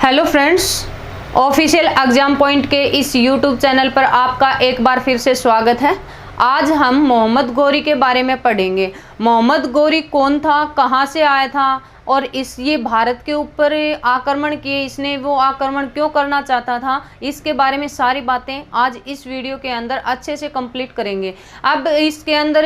Hello friends, official exam point के इस YouTube channel पर आपका एक बार फिर से स्वागत है। आज हम मोहम्मद गौरी के बारे में पढ़ेंगे। मोहम्मद गौरी कौन था, कहाँ से आया था और ये भारत के ऊपर आक्रमण किए, इसने वो आक्रमण क्यों करना चाहता था, इसके बारे में सारी बातें आज इस वीडियो के अंदर अच्छे से कंप्लीट करेंगे। अब इसके अंदर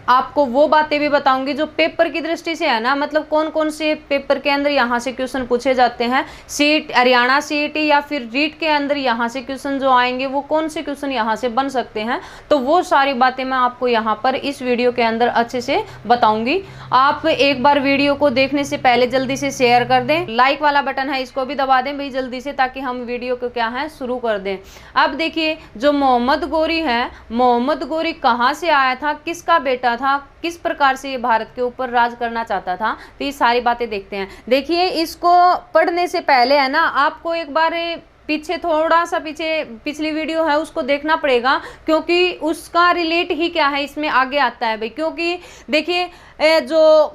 आपको वो बातें भी बताऊंगी जो पेपर की दृष्टि से है ना, मतलब कौन कौन से पेपर के अंदर यहाँ से क्वेश्चन पूछे जाते हैं, सीट हरियाणा सीईटी या फिर रीट के अंदर यहाँ से क्वेश्चन जो आएंगे वो कौन से क्वेश्चन यहाँ से बन सकते हैं। तो वो सारी बातें मैं आपको यहाँ पर इस वीडियो के अंदर अच्छे से बताऊंगी। आप एक बार वीडियो को देखने से पहले जल्दी से शेयर कर दें, लाइक वाला बटन है इसको भी दबा दें भाई जल्दी से, ताकि हम वीडियो को क्या है शुरू कर दें। अब देखिए, जो मोहम्मद गौरी है, मोहम्मद गौरी कहाँ से आया था, किसका बेटा था, किस प्रकार से ये भारत के ऊपर राज करना चाहता था, तो ये सारी बातें देखते हैं। देखिए, इसको पढ़ने से पहले है ना आपको एक बार पीछे थोड़ा सा पिछली वीडियो है उसको देखना पड़ेगा, क्योंकि उसका रिलेट ही क्या है इसमें आगे आता है भाई। क्योंकि देखिए, जो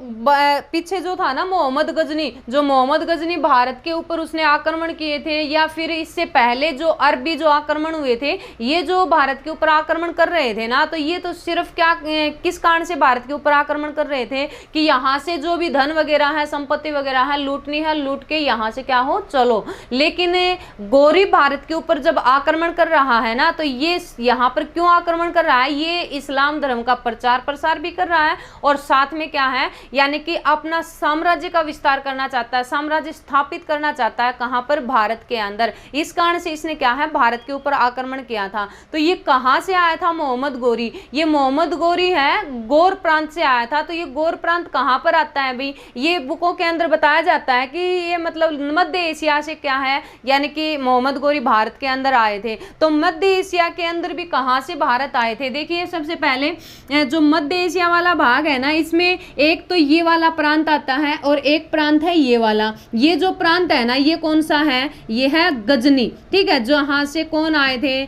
पीछे जो था ना मोहम्मद गजनी भारत के ऊपर उसने आक्रमण किए थे, या फिर इससे पहले जो अरबी जो आक्रमण हुए थे, ये जो भारत के ऊपर आक्रमण कर रहे थे ना, तो ये तो सिर्फ क्या किस कारण से भारत के ऊपर आक्रमण कर रहे थे कि यहाँ से जो भी धन वगैरह है, संपत्ति वगैरह है, लूटनी है, लूट के यहाँ से क्या हो चलो। लेकिन गौरी भारत के ऊपर जब आक्रमण कर रहा है ना, तो ये यहाँ पर क्यों आक्रमण कर रहा है, ये इस्लाम धर्म का प्रचार प्रसार भी कर रहा है और साथ में क्या है, यानी कि अपना साम्राज्य का विस्तार करना चाहता है, साम्राज्य स्थापित करना चाहता है कहां पर, भारत के अंदर। इस कारण से इसने क्या है भारत के ऊपर आक्रमण किया था। तो ये कहां से आया था मोहम्मद गौरी, ये मोहम्मद गौरी है गौर प्रांत से आया था। तो ये गौर प्रांत कहां पर आता है भाई, ये बुकों के अंदर बताया जाता है कि ये मतलब मध्य एशिया से क्या है, यानी कि मोहम्मद गौरी भारत के अंदर आए थे। तो मध्य एशिया के अंदर भी कहां से भारत आए थे, देखिए सबसे पहले जो मध्य एशिया वाला भाग है ना, इसमें एक तो ये वाला प्रांत आता है और एक प्रांत है ये वाला। ये जो प्रांत है ना, ये कौन सा है, ये है गजनी, ठीक है। जहां से कौन आए थे,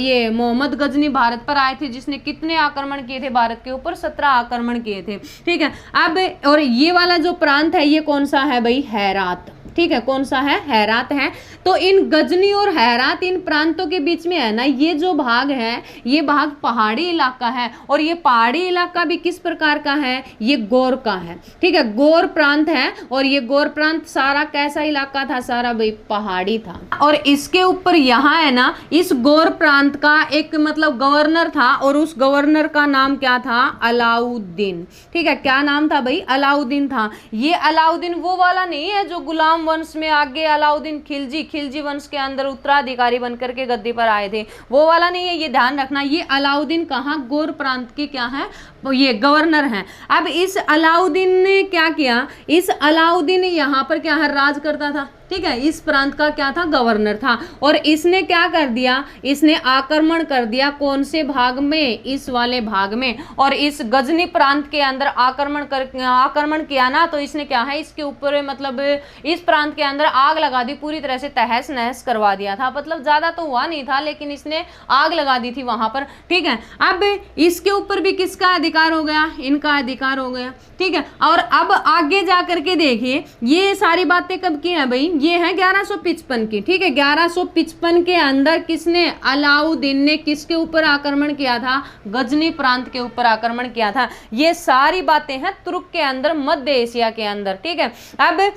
ये मोहम्मद गजनी भारत पर आए थे, जिसने कितने आक्रमण किए थे भारत के ऊपर, 17 आक्रमण किए थे, ठीक है। अब और ये वाला जो प्रांत है ये कौन सा है भाई, हैरात, ठीक है। कौन सा है, हैरात है। तो इन गजनी और हैरात, इन प्रांतों के बीच में है ना, ये जो भाग है, ये भाग पहाड़ी इलाका है, और ये पहाड़ी इलाका भी किस प्रकार का है, ये गौर का है, ठीक है। गौर प्रांत है, और ये गौर प्रांत सारा कैसा इलाका था, सारा भाई पहाड़ी था। और इसके ऊपर यहाँ है ना, इस गौर प्रांत का एक मतलब गवर्नर था, और उस गवर्नर का नाम क्या था, अलाउद्दीन, ठीक है। क्या नाम था भाई, अलाउद्दीन था। ये अलाउद्दीन वो वाला नहीं है जो गुलाम वंश में आगे अलाउद्दीन खिलजी वंश के अंदर उत्तराधिकारी बनकर के गद्दी पर आए थे, वो वाला नहीं है, ये ध्यान रखना। ये अलाउद्दीन कहाँ, गौर प्रांत की क्या है, ये गवर्नर हैं। अब इस अलाउद्दीन ने क्या किया, इस अलाउद्दीन यहाँ पर क्या है, राज करता था, ठीक है। इस प्रांत का क्या था, गवर्नर था। और इसने क्या कर दिया, इसने आक्रमण कर दिया कौन से भाग में, इस वाले भाग में। और इस गजनी प्रांत के अंदर आक्रमण किया ना, तो इसने क्या है, इसके ऊपर मतलब इस प्रांत के अंदर आग लगा दी, पूरी तरह से तहस नहस करवा दिया था। मतलब ज्यादा तो हुआ नहीं था, लेकिन इसने आग लगा दी थी वहां पर, ठीक है। अब इसके ऊपर भी किसका अधिकार हो गया, इनका अधिकार हो गया, ठीक है। और अब आगे जा करके देखिए, ये सारी बातें कब की है भाई, ये है 1155 की, ठीक है। 1155 के अंदर किसने, अलाउद्दीन ने किसके ऊपर आक्रमण किया था, गजनी प्रांत के ऊपर आक्रमण किया था। ये सारी बातें हैं तुर्क के अंदर, मध्य एशिया के अंदर, ठीक है। अब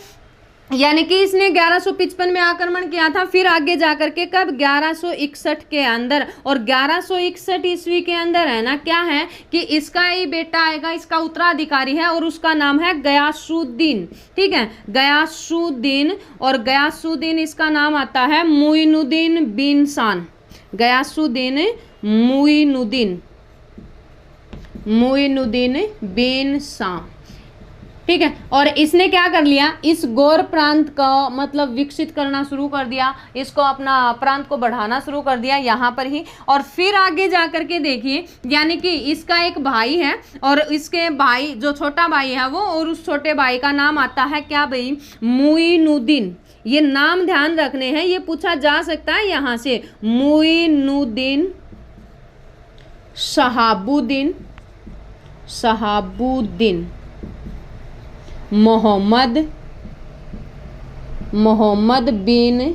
यानी कि इसने 1155 में आक्रमण किया था, फिर आगे जाकर के कब, 1161 के अंदर। और 1161 ईस्वी के अंदर है ना, क्या है कि इसका ही बेटा आएगा, इसका उत्तराधिकारी है, और उसका नाम है गयासुद्दीन, ठीक है, गयासुद्दीन। और गयासुद्दीन इसका नाम आता है मुइनुद्दीन बिन शान, गयासुद्दीन मुइनुद्दीन बिन शाह, ठीक है। और इसने क्या कर लिया, इस गौर प्रांत का मतलब विकसित करना शुरू कर दिया, इसको अपना प्रांत को बढ़ाना शुरू कर दिया यहाँ पर ही। और फिर आगे जा करके देखिए, यानी कि इसका एक भाई है, और इसके भाई जो छोटा भाई है वो, और उस छोटे भाई का नाम आता है क्या भाई, मुइनुद्दीन। ये नाम ध्यान रखने हैं, ये पूछा जा सकता है यहाँ से, मुइनुद्दीन शहाबुद्दीन मोहम्मद मोहम्मद बिन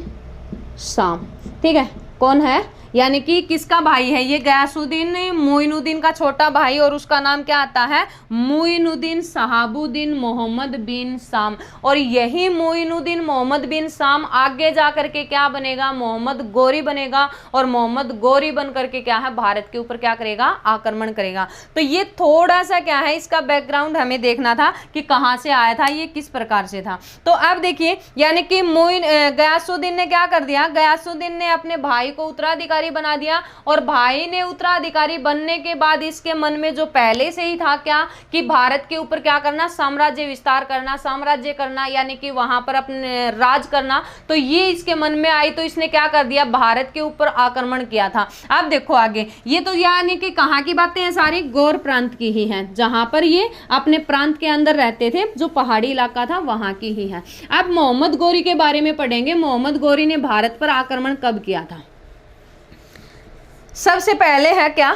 साम। ठीक है, कौन है, यानी कि किसका भाई है ये, गयासुद्दीन मोइनुद्दीन का छोटा भाई, और उसका नाम क्या आता है, मोइनुद्दीन शहाबुद्दीन मोहम्मद बिन साम। और यही मोइनुद्दीन मोहम्मद बिन साम आगे जा करके क्या बनेगा, मोहम्मद गोरी बनेगा, और मोहम्मद गोरी बन करके क्या है, भारत के ऊपर क्या करेगा, आक्रमण करेगा। तो ये थोड़ा सा क्या है, इसका बैकग्राउंड हमें देखना था कि कहाँ से आया था, ये किस प्रकार से था। तो अब देखिए, यानी कि गयासुद्दीन ने क्या कर दिया, गयासुद्दीन ने अपने भाई को उत्तराधिकारी बना दिया, और भाई ने उत्तराधिकारी बनने के बाद इसके मन में जो पहले से ही था क्या, कि भारत के ऊपर क्या करना, साम्राज्य विस्तार करना, साम्राज्य करना, यानी कि वहां पर अपने राज करना, तो ये इसके मन में आई, तो इसने क्या कर दिया, भारत के ऊपर आक्रमण किया था। अब देखो आगे, ये तो यानी कि कहाँ की बातें हैं, सारी गौर प्रांत की ही हैं, जहां पर ये अपने प्रांत के अंदर रहते थे, जो पहाड़ी इलाका था वहां की ही है। अब मोहम्मद गोरी के बारे में पढ़ेंगे। मोहम्मद गोरी ने भारत पर आक्रमण कब किया था। सबसे पहले है क्या,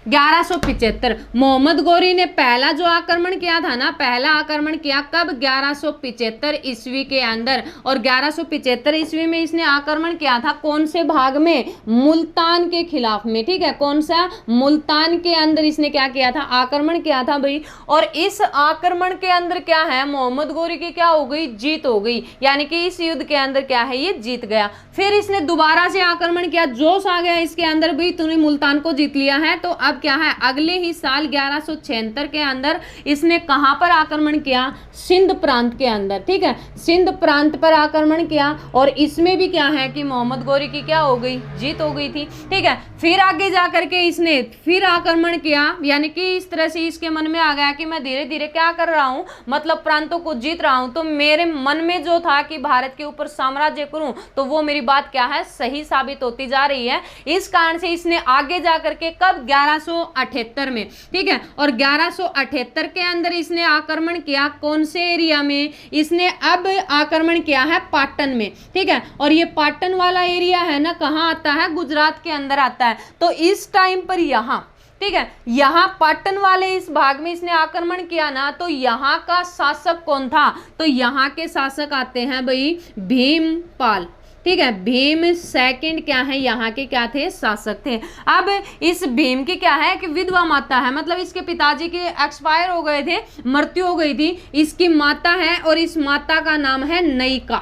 1175। मोहम्मद गोरी ने पहला जो आक्रमण किया था ना, पहला आक्रमण किया कब, 1175 ईस्वी के अंदर। और 1175 ईस्वी में इसने आक्रमण किया था कौन से भाग में, मुल्तान के खिलाफ में। ठीक है, कौन सा, मुल्तान के अंदर इसने क्या किया था, आक्रमण किया था भाई। और इस आक्रमण के अंदर क्या है, मोहम्मद गोरी की क्या हो गई, जीत हो गई, यानी कि इस युद्ध के अंदर क्या है, ये जीत गया। फिर इसने दोबारा से आक्रमण किया, जोश आ गया इसके अंदर, भाई तूने मुल्तान को जीत लिया है, तो अब क्या है, अगले ही साल 1176 के अंदर इसने कहां पर आक्रमण किया, सिंध प्रांत के अंदर। ठीक है, सिंध प्रांत पर आक्रमण किया, और इसमें भी क्या है कि मोहम्मद गोरी की क्या हो गई, जीत हो गई थी। ठीक है, फिर आगे जाकर के इसने फिर आक्रमण किया, यानी कि इस तरह से इसके मन में आ गया कि मैं धीरे धीरे क्या कर रहा हूं, मतलब प्रांतों को जीत रहा हूं, तो मेरे मन में जो था कि भारत के ऊपर साम्राज्य करूं, तो वो मेरी बात क्या है, सही साबित होती जा रही है। इस कारण से इसने आगे जाकर के कब, 1178 में। ठीक है, और 1178 के अंदर इसने आक्रमण किया कौन से एरिया में, इसने अब आक्रमण किया है पाटन में। ठीक है, और ये पाटन वाला एरिया है ना, कहां आता है, गुजरात के अंदर आता है। तो इस टाइम पर यहां, ठीक है, यहां पाटन वाले इस भाग में इसने आक्रमण किया ना, तो यहां का शासक कौन था, तो यहां के शासक आते हैं भाई भीमपाल। ठीक है, भीम सेकंड क्या है, यहाँ के क्या थे, शासक थे। अब इस भीम की क्या है कि विधवा माता है, मतलब इसके पिताजी के एक्सपायर हो गए थे, मृत्यु हो गई थी, इसकी माता है, और इस माता का नाम है नयिका।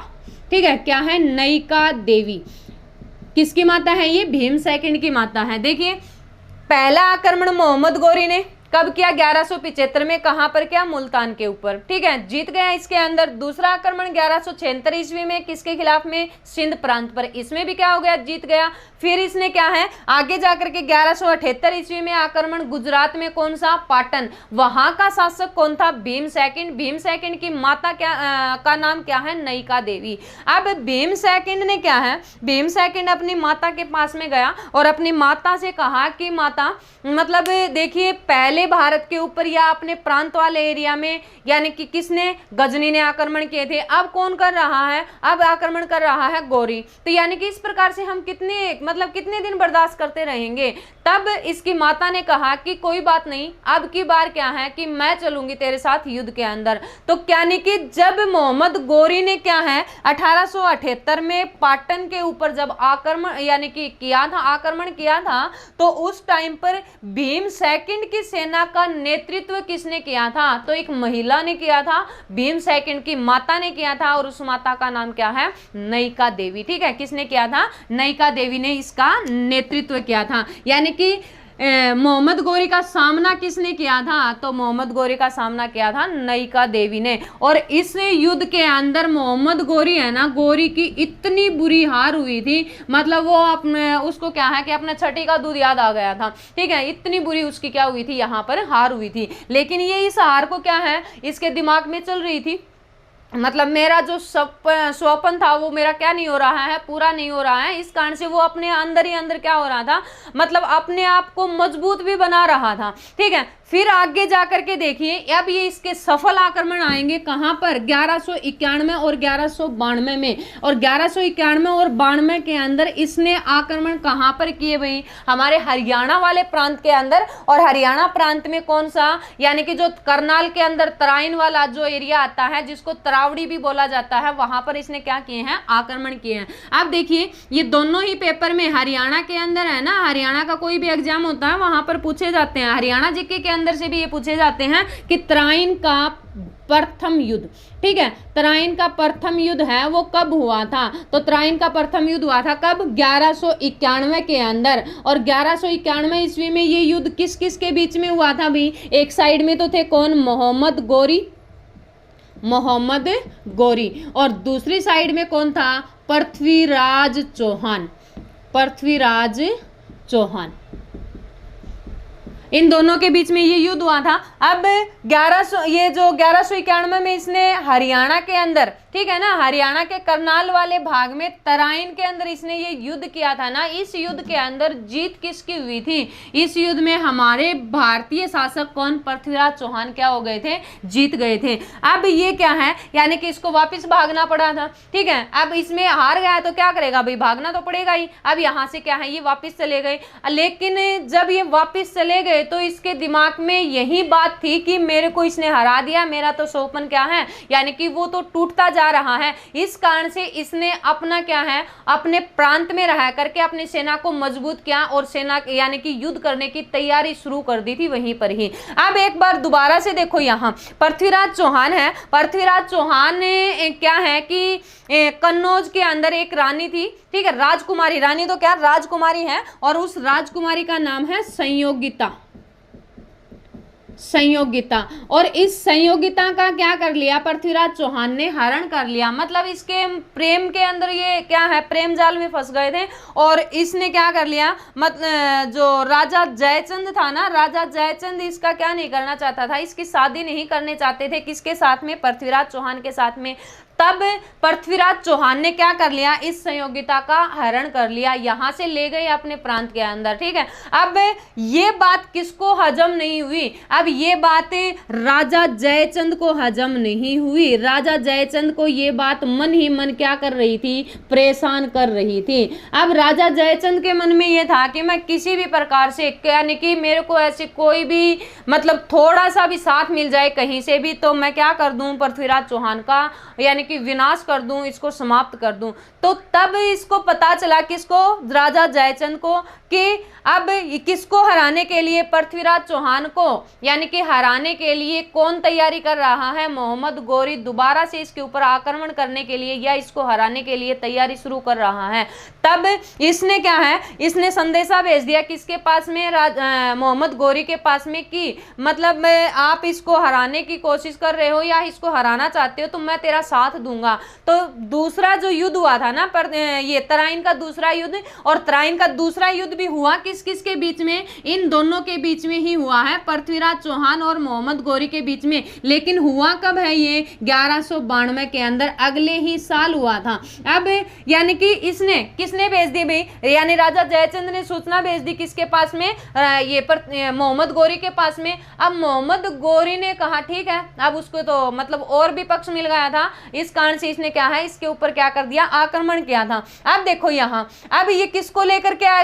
ठीक है, क्या है, नयिका देवी। किसकी माता है ये, भीम सेकंड की माता है। देखिए, पहला आक्रमण मोहम्मद गोरी ने कब किया, 1175 में, कहां पर किया, मुल्तान के ऊपर। ठीक है, जीत गया इसके अंदर। दूसरा आक्रमण 1176 ईस्वी में, किसके खिलाफ में, सिंध प्रांत पर, इसमें भी क्या हो गया, जीत गया। फिर इसने क्या है, आगे जाकर के 1178 ईस्वी में आक्रमण गुजरात में, कौन सा, पाटन, वहां का शासक कौन था, भीम सेकंड। भीम सेकंड की माता क्या का नाम क्या है, नयिका देवी। अब भीम सेकंड ने क्या है, भीम सेकंड अपनी माता के पास में गया और अपनी माता से कहा कि माता, मतलब देखिए, पहले भारत के ऊपर या अपने प्रांत वाले एरिया में, यानी कि किसने, गजनी ने आक्रमण किए थे, अब कौन कर रहा है, अब आक्रमण कर रहा है गोरी। तो यानी कि इस प्रकार से हम कितने दिन बर्दाश्त करते रहेंगे। तब इसकी माता ने कहा कि कोई बात नहीं, अब की बार क्या है कि मैं चलूंगी तेरे साथ युद्ध के अंदर। तो यानी कि जब मोहम्मद गोरी ने क्या है 1878 में पाटन के ऊपर जब आक्रमण यानी कि किया था, आक्रमण किया था, तो उस टाइम पर भीम सेकंड की सेना का नेतृत्व किसने किया था, तो एक महिला ने किया था, भीम सेकंड की माता ने किया था, और उस माता का नाम क्या है, नयिका देवी। ठीक है, किसने किया था, नयिका देवी ने इसका नेतृत्व किया था। यानी कि मोहम्मद गोरी का सामना किसने किया था, तो मोहम्मद गोरी का सामना किया था नयिका देवी ने। और इस युद्ध के अंदर मोहम्मद गोरी है ना, गोरी की इतनी बुरी हार हुई थी, मतलब वो अपने उसको क्या है कि अपने छठी का दूध याद आ गया था। ठीक है, इतनी बुरी उसकी क्या हुई थी, यहाँ पर हार हुई थी। लेकिन ये इस हार को क्या है, इसके दिमाग में चल रही थी, मतलब मेरा जो स्वप्न था वो मेरा क्या नहीं हो रहा है, पूरा नहीं हो रहा है। इस कारण से वो अपने अंदर ही अंदर क्या हो रहा था, मतलब अपने आप को मजबूत भी बना रहा था। ठीक है, फिर आगे जाकर के देखिए, अब ये इसके सफल आक्रमण आएंगे कहां पर, 1191 और 1192 में। और 1191 और 92 के अंदर इसने आक्रमण कहां पर किए भाई, हमारे हरियाणा वाले प्रांत के अंदर। और हरियाणा प्रांत में कौन सा, यानी कि जो करनाल के अंदर तराइन वाला जो एरिया आता है, जिसको तरावड़ी भी बोला जाता है, वहां पर इसने क्या किए हैं, आक्रमण किए हैं। अब देखिए ये दोनों ही पेपर में हरियाणा के अंदर है ना, हरियाणा का कोई भी एग्जाम होता है वहां पर पूछे जाते हैं, हरियाणा जीके के अंदर से भी ये पूछे जाते हैं कि तराइन का प्रथम युद्ध, ठीक है, तराइन का प्रथम युद्ध है वो कब हुआ था। तो तराइन का प्रथम युद्ध हुआ था कब, 1191 के अंदर। और 1191 ईस्वी में ये युद्ध किस किस के बीच में हुआ था भाई, एक साइड में तो थे कौन, मोहम्मद गोरी, और दूसरी साइड में कौन था, पृथ्वीराज चौहान। इन दोनों के बीच में ये युद्ध हुआ था। अब 1191 में इसने हरियाणा के अंदर, ठीक है ना, हरियाणा के करनाल वाले भाग में तराइन के अंदर इसने ये युद्ध किया था ना। इस युद्ध के अंदर जीत किसकी हुई थी, इस युद्ध में हमारे भारतीय शासक कौन, पृथ्वीराज चौहान क्या हो गए थे, जीत गए थे। अब ये क्या है, यानी कि इसको वापस भागना पड़ा था, ठीक है। अब इसमें हार गया तो क्या करेगा भाई, भागना तो पड़ेगा ही। अब यहाँ से क्या है, ये वापिस चले गए, लेकिन जब ये वापिस चले गए तो इसके दिमाग में यही बात थी कि मेरे को इसने हरा दिया, मेरा तो सोपन क्या है, यानी कि वो तो टूटता जा रहा है। इस कारण से इसने अपना क्या है, अपने प्रांत में रह करके अपनी सेना को मजबूत किया और सेना यानी कि युद्ध करने की तैयारी शुरू कर दी थी वहीं पर ही। अब एक बार दोबारा से देखो, यहाँ पृथ्वीराज चौहान है। पृथ्वीराज चौहान क्या है कि कन्नौज के अंदर एक रानी थी, ठीक है, राजकुमारी, रानी तो क्या राजकुमारी है, और उस राजकुमारी का नाम है संयोगिता। और इस संयोगिता का क्या कर लिया, पृथ्वीराज चौहान ने हरण कर लिया। मतलब इसके प्रेम के अंदर ये क्या है, प्रेम जाल में फंस गए थे, और इसने क्या कर लिया, मतलब जो राजा जयचंद था ना, राजा जयचंद इसका क्या नहीं करना चाहता था, इसकी शादी नहीं करने चाहते थे, किसके साथ में, पृथ्वीराज चौहान के साथ में। तब पृथ्वीराज चौहान ने क्या कर लिया, इस संयोगिता का हरण कर लिया, यहां से ले गए अपने प्रांत के अंदर, ठीक है। अब ये बात किसको हजम नहीं हुई, अब ये बात राजा जयचंद को हजम नहीं हुई। राजा जयचंद को ये बात मन ही मन क्या कर रही थी, परेशान कर रही थी। अब राजा जयचंद के मन में ये था कि मैं किसी भी प्रकार से, यानी कि मेरे को ऐसे कोई भी मतलब थोड़ा सा भी साथ मिल जाए कहीं से भी, तो मैं क्या कर दूं, पृथ्वीराज चौहान का यानी कि विनाश कर दूं, इसको समाप्त कर दूं। तो तब इसको पता चला, किसको, राजा जयचंद को, कि अब किसको हराने के लिए, पृथ्वीराज चौहान को यानी कि हराने के लिए कौन तैयारी कर रहा है, मोहम्मद गोरी दोबारा से इसके ऊपर आक्रमण करने के लिए या इसको हराने के लिए तैयारी शुरू कर रहा है। तब इसने क्या है, इसने संदेशा भेज दिया किसके पास में, मोहम्मद गोरी के पास में, कि मतलब आप इसको हराने की कोशिश कर रहे हो या इसको हराना चाहते हो तो मैं तेरा साथ दूंगा। तो दूसरा जो युद्ध हुआ था ना, पर ये तराइन का दूसरा युद्ध, और तराइन का दूसरा युद्ध भी हुआ किस किस के बीच में, इन दोनों के बीच में ही हुआ है, पृथ्वीराज चौहान और मोहम्मद गोरी के बीच में। लेकिन हुआ कब है, ये 1192 के अंदर, अगले ही साल हुआ था। अब यानी कि इसने किसने भेज दी भाई, यानी राजा जयचंद ने सूचना भेज दी किसके पास में, ये मोहम्मद गोरी के पास में। अब मोहम्मद गोरी ने कहा ठीक है, अब उसको तो मतलब और भी पक्ष मिल गया था, इस कारण से इसने क्या है, इसके ऊपर क्या कर दिया, आक्रमण किया था। अब देखो यहाँ, अब ये किसको लेकर के आ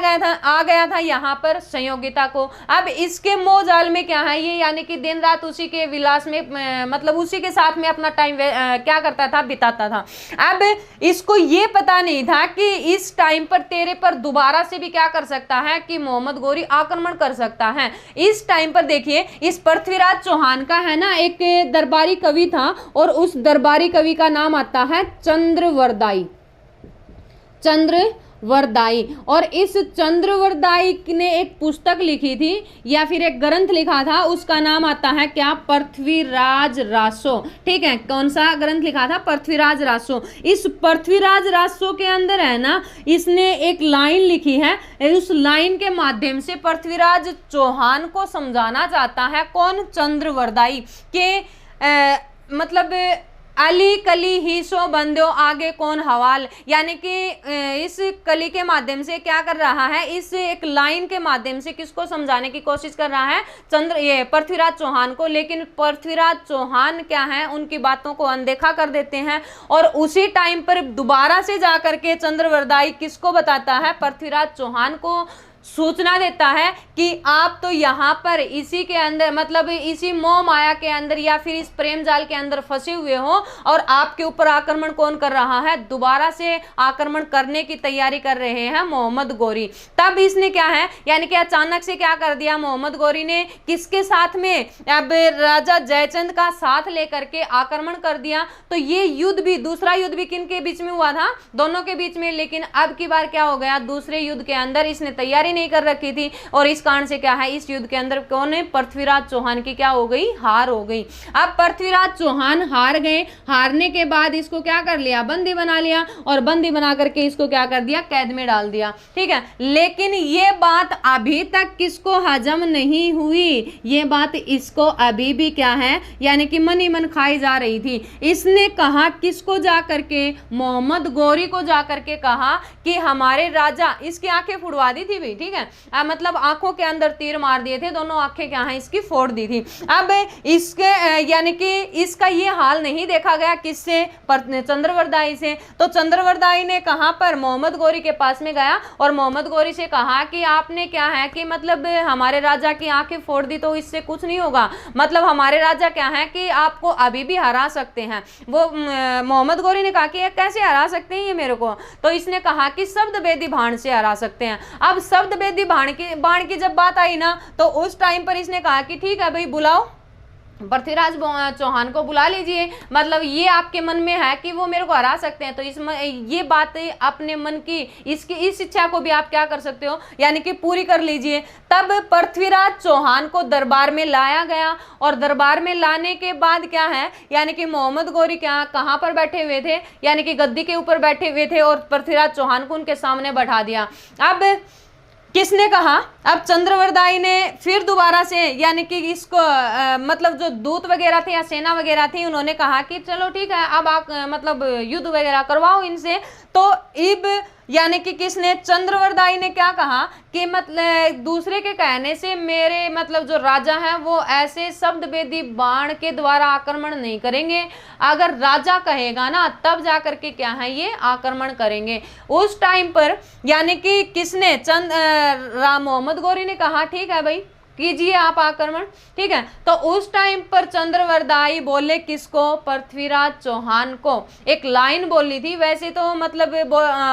गया था यहाँ पर, संयोगिता को। अब इसके मोह जाल में क्या है ये, यानी कि दिन रात उसी के विलास में मतलब उसी के साथ में अपना टाइम क्या करता था, बिताता था। अब इसको ये पता नहीं था कि इस टाइम पर तेरे पर दोबारा से भी क्या कर सकता है, कि मोहम्मद गोरी आक्रमण कर सकता है। इस टाइम पर देखिए, इस पृथ्वीराज चौहान का है ना एक दरबारी कवि था, और उस दरबारी कवि का नाम आता है चंद्रवरदाई। और इस चंद्रवरदाई ने एक पुस्तक लिखी थी या फिर एक ग्रंथ लिखा था, उसका नाम आता है क्या, पृथ्वीराज रासो। ठीक है, कौन सा ग्रंथ लिखा था, पृथ्वीराज रासो। इस पृथ्वीराज रासो के अंदर है ना, इसने एक लाइन लिखी है, उस लाइन के माध्यम से पृथ्वीराज चौहान को समझाना चाहता है, कौन, चंद्रवरदाई, के मतलब अली कली ही सो बंदो आगे कौन हवाल, यानी कि इस कली के माध्यम से क्या कर रहा है, इस एक लाइन के माध्यम से किसको समझाने की कोशिश कर रहा है, ये पृथ्वीराज चौहान को। लेकिन पृथ्वीराज चौहान क्या है, उनकी बातों को अनदेखा कर देते हैं और उसी टाइम पर दोबारा से जाकर के चंद्रवरदाई किसको बताता है, पृथ्वीराज चौहान को सूचना देता है कि आप तो यहाँ पर इसी के अंदर, मतलब इसी मोह माया के अंदर या फिर इस प्रेम जाल के अंदर फंसे हुए हो और आपके ऊपर आक्रमण कौन कर रहा है, दोबारा से आक्रमण करने की तैयारी कर रहे हैं मोहम्मद गौरी। तब इसने क्या है, यानी कि अचानक से क्या कर दिया, मोहम्मद गौरी ने किसके साथ में, अब राजा जयचंद का साथ लेकर के आक्रमण कर दिया। तो ये युद्ध भी, दूसरा युद्ध भी किन के बीच में हुआ था, दोनों के बीच में। लेकिन अब की बार क्या हो गया, दूसरे युद्ध के अंदर इसने तैयारी नहीं कर रखी थी और इस कारण से क्या है, इस युद्ध के अंदर कौन है, पृथ्वीराज चौहान की क्या हो गई, हार हो गई। अब पृथ्वीराज चौहान हार गए, हारने के बाद इसको क्या कर लिया, बंदी बना लिया और बंदी बना करके इसको क्या कर दिया, कैद में डाल दिया। ठीक है, लेकिन ये बात अभी तक किसको हजम नहीं हुई, ये बात इसको अभी भी क्या है, यानी कि मन ही मन खाई जा रही थी। इसने कहा किसको, जा करके मोहम्मद गौरी को जा करके कहा कि हमारे राजा, इसकी आंखें फुड़वा दी थी भाई। ठीक है, मतलब आंखों के अंदर तीर मार दिए थे, दोनों आंखें क्या है, इसकी फोड़ दी थी। अब इसके यानी कि इसका ये हाल नहीं देखा गया किससे, चंद्रवरदाई से। तो चंद्रवरदाई ने कहां पर, मोहम्मद गौरी के पास में गया और मोहम्मद गौरी से कहा कि आपने क्या है कि मतलब हमारे राजा की आंखें फोड़ दी तो इससे कुछ नहीं होगा, मतलब हमारे राजा क्या है कि आपको अभी भी हरा सकते हैं। वो मोहम्मद गौरी ने कहा कि ये कैसे हरा सकते हैं ये मेरे को, तो इसने कहा कि शब्द वेदी बाण से हरा सकते हैं। अब शब्द वेदी बाण की जब बात आई ना, तो उस टाइम पर इसने कहा कि ठीक है भाई, बुलाओ पृथ्वीराज चौहान को बुला लीजिए, मतलब ये आपके मन में है कि वो मेरे को हरा सकते हैं, तो ये बात अपने मन की, इसकी इस इच्छा को भी आप क्या कर सकते हो, यानी कि पूरी कर लीजिए। तब पृथ्वीराज चौहान को दरबार में लाया गया और दरबार में लाने के बाद क्या है, यानी कि मोहम्मद गौरी क्या कहाँ पर बैठे हुए थे, यानी कि गद्दी के ऊपर बैठे हुए थे और पृथ्वीराज चौहान को उनके सामने बैठा दिया। अब किसने कहा, अब चंद्रवरदाई ने फिर दोबारा से, यानी कि इसको मतलब जो दूत वगैरह थे या सेना वगैरह थी, उन्होंने कहा कि चलो ठीक है, अब आप मतलब युद्ध वगैरह करवाओ इनसे। तो इब यानी कि किसने, चंद्रवरदाई ने क्या कहा कि मतलब दूसरे के कहने से मेरे मतलब जो राजा हैं वो ऐसे शब्द वेदी बाण के द्वारा आक्रमण नहीं करेंगे, अगर राजा कहेगा ना तब जाकर के क्या है ये आक्रमण करेंगे। उस टाइम पर यानी कि किसने, मोहम्मद गौरी ने कहा ठीक है भाई कीजिए आप आक्रमण। ठीक है, तो उस टाइम पर चंद्रवरदाई बोले किसको, पृथ्वीराज चौहान को। एक लाइन बोली थी, वैसे तो मतलब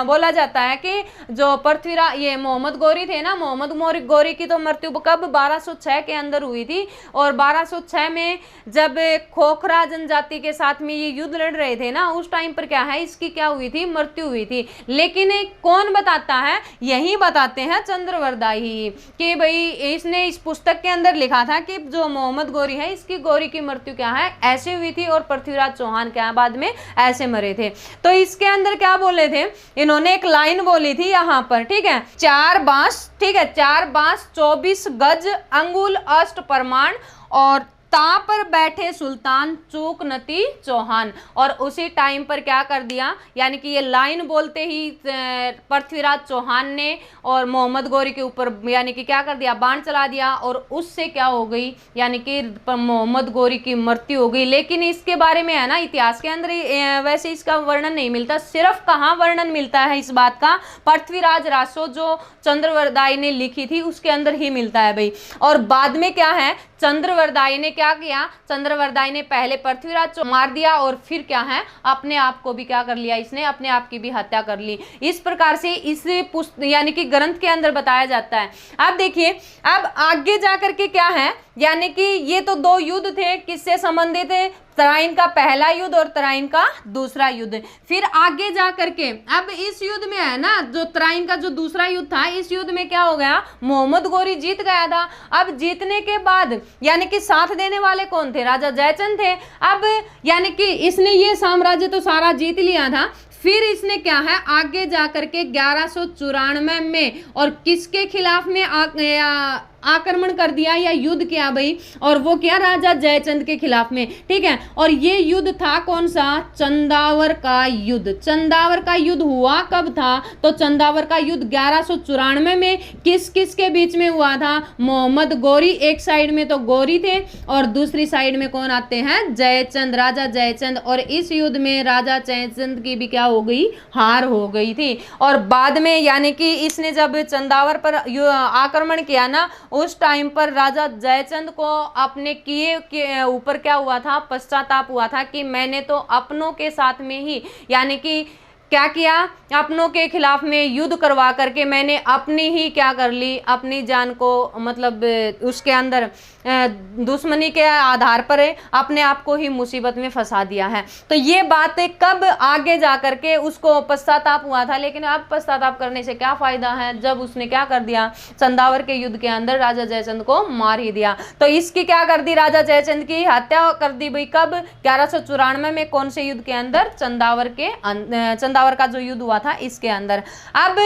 बोला जाता है कि जो पृथ्वीराज, ये मोहम्मद गौरी थे ना, मोहम्मद गौरी की तो मृत्यु कब 1206 के अंदर हुई थी और 1206 में जब खोखरा जनजाति के साथ में ये युद्ध लड़ रहे थे ना, उस टाइम पर क्या है इसकी क्या हुई थी, मृत्यु हुई थी। लेकिन कौन बताता है, यही बताते हैं चंद्रवरदाई कि भाई इसने इस पुस्तक के अंदर लिखा था कि जो मोहम्मद गौरी है इसकी गौरी की मृत्यु क्या है ऐसे हुई थी और पृथ्वीराज चौहान क्या बाद में ऐसे मरे थे। तो इसके अंदर क्या बोले थे इन्होंने, एक लाइन बोली थी यहाँ पर, ठीक है, 4 बांस, ठीक है, 4 बांस 24 गज अंगुल अष्ट प्रमाण और ता पर बैठे सुल्तान चूकनती चौहान। और उसी टाइम पर क्या कर दिया, यानी कि ये लाइन बोलते ही पृथ्वीराज चौहान ने और मोहम्मद गौरी के ऊपर यानी कि क्या कर दिया, बाण चला दिया और उससे क्या हो गई, यानी कि मोहम्मद गौरी की मृत्यु हो गई। लेकिन इसके बारे में है ना इतिहास के अंदर वैसे इसका वर्णन नहीं मिलता, सिर्फ कहाँ वर्णन मिलता है इस बात का, पृथ्वीराज रासो जो चंद्रवरदाई ने लिखी थी उसके अंदर ही मिलता है भाई। और बाद में क्या है, चंद्रवरदाई ने क्या किया, चंद्रवरदाई ने पहले पृथ्वीराज को मार दिया और फिर क्या है अपने आप को भी क्या कर लिया, इसने अपने आप की भी हत्या कर ली। इस प्रकार से इस यानी कि ग्रंथ के अंदर बताया जाता है। अब देखिए अब आगे जाकर के क्या है, यानी कि ये तो 2 युद्ध थे, किससे संबंधित थे, तराइन का पहला युद्ध और तराइन का दूसरा युद्ध। फिर आगे जा करके अब इस युद्ध में है ना, जो तराइन का जो दूसरा युद्ध था, इस युद्ध में क्या हो गया, मोहम्मद गौरी जीत गया था। अब जीतने के बाद यानी कि साथ देने वाले कौन थे, राजा जयचंद थे। अब यानी कि इसने ये साम्राज्य तो सारा जीत लिया था, फिर इसने क्या है आगे जाकर के 1194 में और किसके खिलाफ में आक्रमण कर दिया या युद्ध किया भाई, और वो किया राजा जयचंद के खिलाफ में, ठीक है। और ये युद्ध था कौन सा? चंदावर का युद्ध। चंदावर का युद्ध हुआ कब था? तो चंदावर का युद्ध 1194 में किस किस के बीच में हुआ था? मोहम्मद गौरी, एक साइड में तो गौरी थे और दूसरी साइड में कौन आते हैं? जयचंद, राजा जयचंद। और इस युद्ध में राजा जयचंद की भी क्या हो गई? हार हो गई थी। और बाद में यानी कि इसने जब चंदावर पर आक्रमण किया ना, उस टाइम पर राजा जयचंद को अपने किए के ऊपर क्या हुआ था? पश्चाताप हुआ था कि मैंने तो अपनों के साथ में ही यानी कि क्या किया? अपनों के खिलाफ में युद्ध करवा करके मैंने अपनी ही क्या कर ली? अपनी जान को मतलब उसके अंदर दुश्मनी के आधार पर अपने आप को ही मुसीबत में फंसा दिया है। तो ये बातें कब आगे जा करके उसको पश्चाताप हुआ था, लेकिन अब पश्चाताप करने से क्या फायदा है जब उसने क्या कर दिया? चंदावर के युद्ध के अंदर राजा जयचंद को मार ही दिया। तो इसकी क्या कर दी? राजा जयचंद की हत्या कर दी भाई। कब? 1194 में। कौन से युद्ध के अंदर? चंदावर का जो युद्ध हुआ था इसके अंदर। अब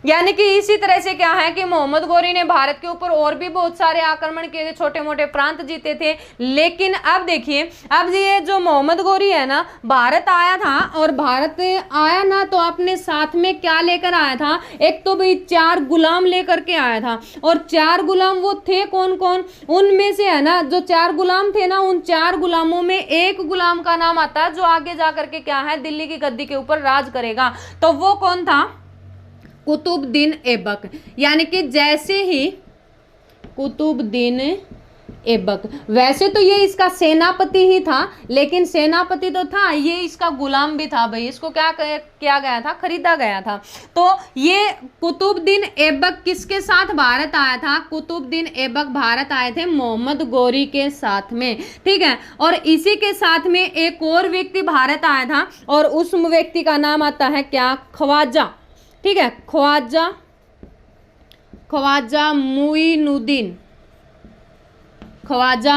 यानी कि इसी तरह से क्या है कि मोहम्मद गौरी ने भारत के ऊपर और भी बहुत सारे आक्रमण किए थे, छोटे मोटे प्रांत जीते थे। लेकिन अब देखिए, अब ये जो मोहम्मद गौरी है ना, भारत आया था, और भारत आया ना तो अपने साथ में क्या लेकर आया था? एक तो भाई 4 गुलाम लेकर के आया था। और 4 गुलाम वो थे कौन कौन? उनमें से है ना, जो 4 गुलाम थे ना, उन 4 गुलामों में एक गुलाम का नाम आता है जो आगे जाकर के क्या है? दिल्ली की गद्दी के ऊपर राज करेगा। तो वो कौन था? कुतुबुद्दीन ऐबक। यानी कि जैसे ही कुतुबुद्दीन ऐबक, वैसे तो ये इसका सेनापति ही था, लेकिन सेनापति तो था, ये इसका गुलाम भी था भाई। इसको क्या किया गया था? खरीदा गया था। तो ये कुतुबुद्दीन ऐबक किसके साथ भारत आया था? कुतुबुद्दीन ऐबक भारत आए थे मोहम्मद गौरी के साथ में, ठीक है। और इसी के साथ में एक और व्यक्ति भारत आया था, और उस व्यक्ति का नाम आता है क्या? ख्वाजा, ठीक है। ख्वाजा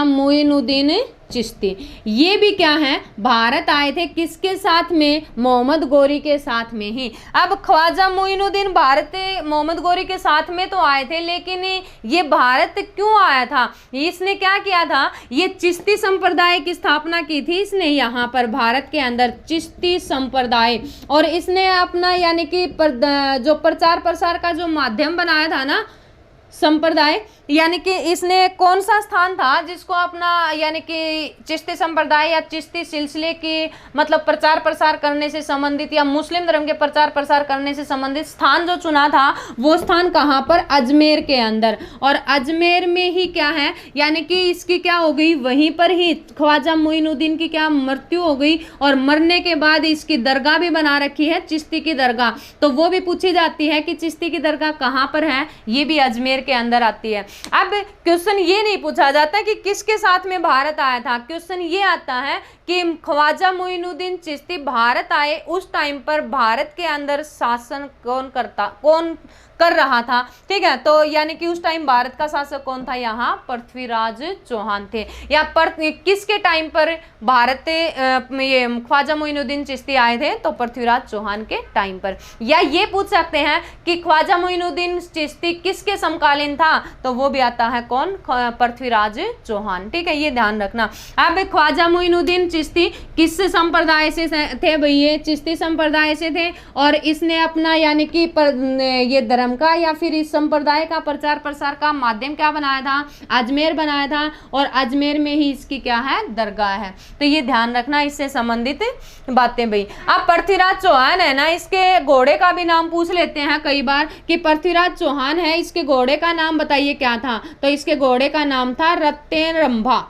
मुइनुद्दीन चिश्ती। ये भी क्या है? भारत आए थे किसके साथ में? मोहम्मद गौरी के साथ में ही। अब ख्वाजा मुइनुद्दीन भारत मोहम्मद गौरी के साथ में तो आए थे, लेकिन ये भारत क्यों आया था? इसने क्या किया था? ये चिश्ती संप्रदाय की स्थापना की थी इसने यहाँ पर भारत के अंदर, चिश्ती संप्रदाय। और इसने अपना यानी कि जो प्रचार प्रसार का जो माध्यम बनाया था ना, संप्रदाय, यानी कि इसने कौन सा स्थान था जिसको अपना यानी कि चिश्ती संप्रदाय या चिश्ती सिलसिले की मतलब प्रचार प्रसार करने से संबंधित या मुस्लिम धर्म के प्रचार प्रसार करने से संबंधित स्थान जो चुना था, वो स्थान कहाँ पर? अजमेर के अंदर। और अजमेर में ही क्या है, यानी कि इसकी क्या हो गई? वहीं पर ही ख्वाजा मुइनुद्दीन की क्या मृत्यु हो गई, और मरने के बाद इसकी दरगाह भी बना रखी है, चिश्ती की दरगाह। तो वो भी पूछी जाती है कि चिश्ती की दरगाह कहाँ पर है? ये भी अजमेर के अंदर आती है। अब क्वेश्चन ये नहीं पूछा जाता कि किसके साथ में भारत आया था, क्वेश्चन ये आता है कि ख्वाजा मुइनुद्दीन चिश्ती भारत आए, उस टाइम पर भारत के अंदर शासन कौन कर रहा था, ठीक है। तो यानी कि उस टाइम भारत का शासक कौन था? यहाँ पृथ्वीराज चौहान थे। या किसके टाइम पर भारत ये ख्वाजा मुइनुद्दीन चिश्ती आए थे? तो पृथ्वीराज चौहान के टाइम पर। या ये पूछ सकते हैं कि ख्वाजा मुइनुद्दीन चिश्ती किसके समकालीन था? तो वो भी आता है कौन? पृथ्वीराज चौहान, ठीक है, ये ध्यान रखना। अब ख्वाजा मुइनुद्दीन चिश्ती किस संप्रदाय से थे भाई? ये चिश्ती संप्रदाय से थे। और इसने अपना यानी कि ये धर्म का या फिर इस संप्रदाय का प्रचार प्रसार का माध्यम क्या बनाया था? अजमेर बनाया था। और अजमेर में ही इसकी क्या है? दरगाह है। तो ये ध्यान रखना इससे संबंधित बातें भाई। अब पृथ्वीराज चौहान है ना, इसके घोड़े का भी नाम पूछ लेते हैं कई बार कि पृथ्वीराज चौहान है, इसके घोड़े का नाम बताइए क्या था? तो इसके घोड़े का नाम था रत्तेरंभा,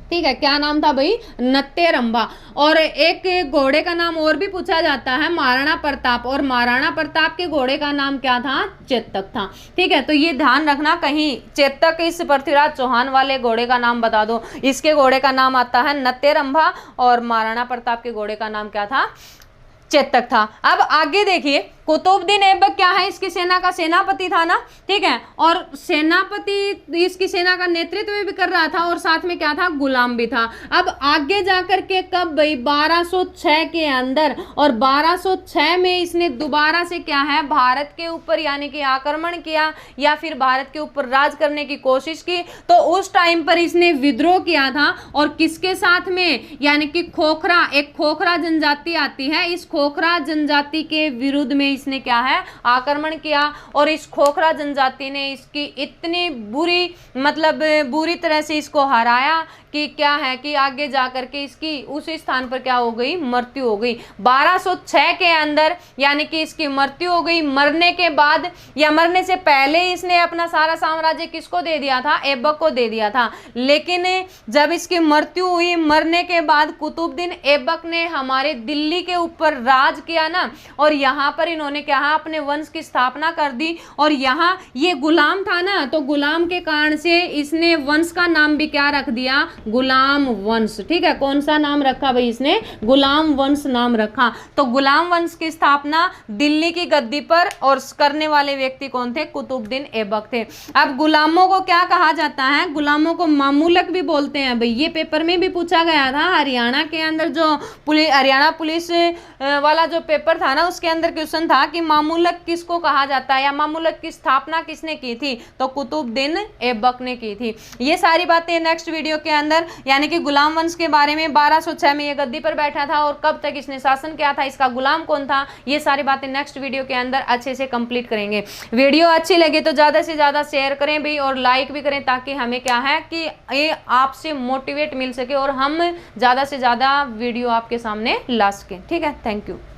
ठीक है। क्या नाम था भाई? नत्तेरंभा। और एक घोड़े का नाम और भी पूछा जाता है, महाराणा प्रताप। और महाराणा प्रताप के घोड़े का नाम क्या था? चेतक था, ठीक है। तो ये ध्यान रखना, कहीं चेतक इस पृथ्वीराज चौहान वाले घोड़े का नाम बता दो। इसके घोड़े का नाम आता है नत्तेरंभा, और महाराणा प्रताप के घोड़े का नाम क्या था? चेतक था। अब आगे देखिए कुतुबुद्दीन ऐबक क्या है, इसकी सेना का सेनापति था ना, ठीक है, और सेनापति इसकी सेना का नेतृत्व भी कर रहा था और साथ में क्या था, गुलाम भी था। अब आगे जाकर के कब भाई 1206 के अंदर, और 1206 में इसने दोबारा से क्या है, भारत के ऊपर यानी कि आक्रमण किया या फिर भारत के ऊपर राज करने की कोशिश की। तो उस टाइम पर इसने विद्रोह किया था और किसके साथ में, यानी कि खोखरा, एक खोखरा जनजाति आती है, इस खोखरा जनजाति के विरुद्ध में इसने क्या है, आक्रमण किया। और इस खोखरा जनजाति ने इसकी इतनी बुरी, मतलब बुरी तरह से इसको हराया कि क्या है कि आगे जाकर के इसकी उस स्थान पर क्या हो गई, मृत्यु हो गई 1206 के अंदर, यानी कि इसकी मृत्यु हो गई। मरने के बाद या मरने से पहले इसने अपना सारा साम्राज्य किसको दे दिया था, ऐबक को दे दिया था। लेकिन जब इसकी मृत्यु हुई, मरने के बाद कुतुबुद्दीन ऐबक ने हमारे दिल्ली के ऊपर राज किया ना, और यहाँ पर इन्होंने क्या अपने वंश की स्थापना कर दी। और यहाँ ये गुलाम था ना, तो गुलाम के कारण से इसने वंश का नाम भी क्या रख दिया, गुलाम वंश। ठीक है, कौन सा नाम रखा भाई, इसने गुलाम वंश नाम रखा। तो गुलाम वंश की स्थापना दिल्ली की गद्दी पर और करने वाले व्यक्ति कौन थे, कुतुबुद्दीन ऐबक थे। अब गुलामों को क्या कहा जाता है, गुलामों को मामूलक भी बोलते हैं भाई। ये पेपर में भी पूछा गया था, हरियाणा के अंदर जो हरियाणा पुलिस वाला जो पेपर था ना, उसके अंदर क्वेश्चन था कि मामूलक किसको कहा जाता है या मामूलक की स्थापना किसने की थी, तो कुतुबुद्दीन ऐबक ने की थी। ये सारी बातें नेक्स्ट वीडियो के अंदर, यानी कि गुलाम वंश के बारे में, 1206 में ये गद्दी पर बैठा था और कब तक इसने शासन किया था, इसका गुलाम कौन था, ये सारी बातें नेक्स्ट वीडियो के अंदर अच्छे से कंप्लीट करेंगे। वीडियो अच्छी लगे तो ज्यादा से ज्यादा शेयर करें भी और लाइक भी करें, ताकि हमें क्या है कि ये आपसे मोटिवेट मिल सके और हम ज्यादा से ज्यादा वीडियो आपके सामने ला सकें। ठीक है, थैंक यू।